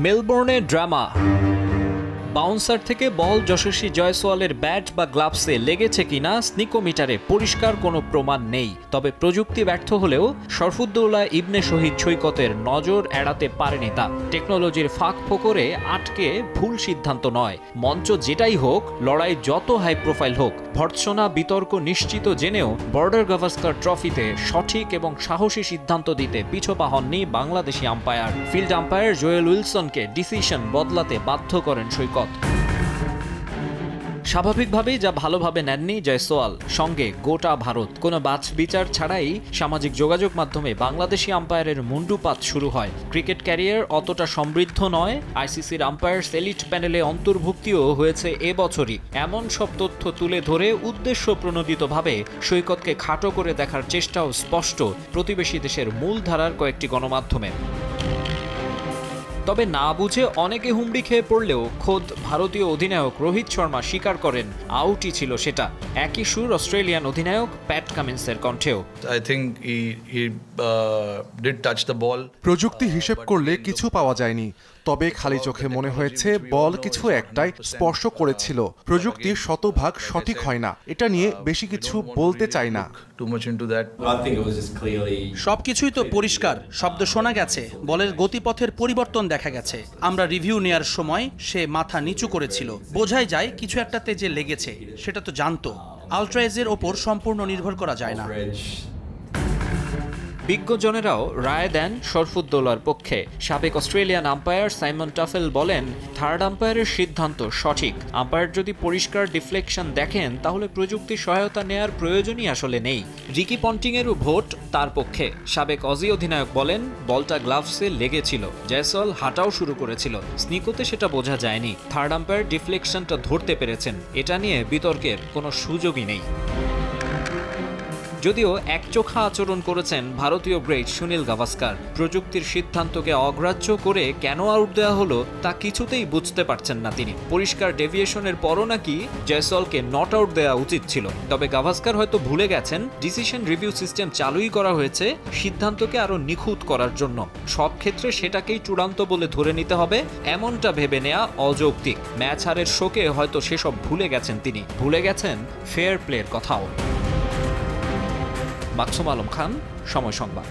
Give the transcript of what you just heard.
মেলবোর্নে drama. Bouncer থেকে বল যশস্বী জয়সওয়ালের bat বা গ্লাভসে লেগেছে কিনা স্নিকোমিটারে পরিষ্কার কোনো প্রমাণ নেই। তবে প্রযুক্তি ব্যর্থ হলেও শরফুদ্দৌলা ইবনে শহীদ সৈকতের নজর এড়াতে পারেনি তা। টেকনোলজির ফাঁক ফোকরে আটকে ভুল সিদ্ধান্ত নয়। মঞ্চ যেটাই হোক, লড়াই যত হাই প্রোফাইল হোক, ভর্ৎসনা বিতর্ক নিশ্চিত জেনেও বর্ডার গাভাস্কার ট্রফিতে সঠিক এবং সাহসী সিদ্ধান্ত দিতে পিছপা হননি বাংলাদেশি আম্পায়ার। ফিল্ড আম্পায়ার জোয়েল উইলসনকে ডিসিশন বদলাতে বাধ্য করেন সৈকত। স্বাভাবিকভাবেই যা ভালোভাবে নেননি জয়সওয়াল, সঙ্গে গোটা ভারত। কোনো বাছ বিচার ছাড়াই সামাজিক যোগাযোগ মাধ্যমে বাংলাদেশি আম্পায়ারের মুন্ডুপাত শুরু হয়। ক্রিকেট ক্যারিয়ার অতটা সমৃদ্ধ নয়, আইসিসির আম্পায়ার্স এলিট প্যানেলে অন্তর্ভুক্তিও হয়েছে এবছরই। এমন সব তথ্য তুলে ধরে উদ্দেশ্য প্রণোদিতভাবে সৈকতকে খাটো করে দেখার চেষ্টাও স্পষ্ট প্রতিবেশী দেশের মূলধারার কয়েকটি গণমাধ্যমে। তবে না বুঝে অনেকে হুমড়ি খেয়ে পড়লেও খোদ ভারতীয় অধিনায়ক রোহিত শর্মা স্বীকার করেন আউটই ছিল সেটা। একই সুর অস্ট্রেলিয়ান অধিনায়ক প্যাট কামিন্সের কণ্ঠেও। প্রযুক্তি হিসেব করলে কিছু পাওয়া যায়নি, তবে খালি চোখে মনে হয়েছে বল কিছু একটাই স্পর্শ করেছিল। প্রযুক্তি শতভাগ সঠিক হয় না, এটা নিয়ে বেশি কিছু বলতে চাই না। সবকিছুই তো পরিষ্কার, শব্দ শোনা গেছে, বলের গতিপথের পরিবর্তন দেখা গেছে। আমরা রিভিউ নেয়ার সময় সে মাথা নিচু করেছিল, বোঝাই যায় কিছু একটাতে যে লেগেছে সেটা তো জানতো। আলট্রাএজের ওপর সম্পূর্ণ নির্ভর করা যায় না। বিজ্ঞজনেরাও রায় দেন শরফুদ্দৌলার পক্ষে। সাবেক অস্ট্রেলিয়ান আম্পায়ার সাইমন টাফেল বলেন, থার্ড আম্পায়ারের সিদ্ধান্ত সঠিক। আম্পায়ার যদি পরিষ্কার ডিফ্লেকশন দেখেন তাহলে প্রযুক্তির সহায়তা নেয়ার প্রয়োজনই আসলে নেই। রিকি পন্টিংয়েরও ভোট তার পক্ষে। সাবেক অজি অধিনায়ক বলেন, বলটা গ্লাভসে লেগেছিল, জয়সওয়াল হাঁটাও শুরু করেছিল, স্নিকোতে সেটা বোঝা যায়নি। থার্ড আম্পায়ার ডিফ্লেকশনটা ধরতে পেরেছেন, এটা নিয়ে বিতর্কের কোনো সুযোগই নেই। যদিও একচোখা আচরণ করেছেন ভারতীয় গ্রেট সুনীল গাভাস্কার। প্রযুক্তির সিদ্ধান্তকে অগ্রাহ্য করে কেন আউট দেওয়া হলো তা কিছুতেই বুঝতে পারছেন না তিনি। পরিষ্কার ডেভিয়েশনের পরও নাকি জয়সওয়ালকে নট আউট দেওয়া উচিত ছিল। তবে গাভাস্কার হয়তো ভুলে গেছেন ডিসিশন রিভিউ সিস্টেম চালুই করা হয়েছে সিদ্ধান্তকে আরো নিখুঁত করার জন্য। সব ক্ষেত্রে সেটাকেই চূড়ান্ত বলে ধরে নিতে হবে এমনটা ভেবে নেওয়া অযৌক্তিক। ম্যাচ হারের শোকে হয়তো সেসব ভুলে গেছেন তিনি, ভুলে গেছেন ফেয়ার প্লের কথাও। মাকসুম আলম খান, সময় সংবাদ।